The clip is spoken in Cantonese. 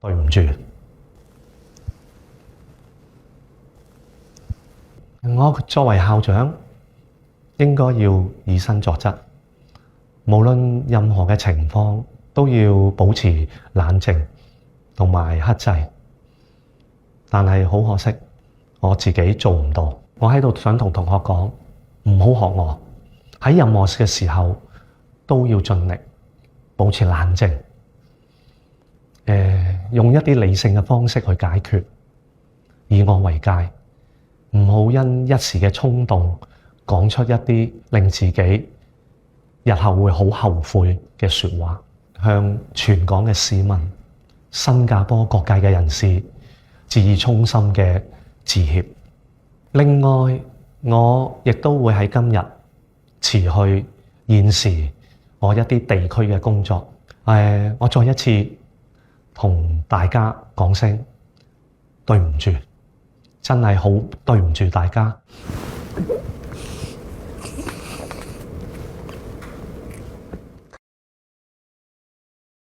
對唔住，我作為校長應該要以身作則，無論任何嘅情況都要保持冷靜同埋克制。但係好可惜，我自己做唔到。我喺度想同同學講，唔好學我，喺任何嘅時候都要盡力保持冷靜。用一啲理性嘅方式去解決，以我為戒，唔好因一時嘅衝動講出一啲令自己日後會好後悔嘅說話，向全港嘅市民、新加坡各界嘅人士致以衷心嘅致歉。另外，我亦都會喺今日辭去現時我一啲地區嘅工作。我再一次同大家講聲對唔住，真係好對唔住大家。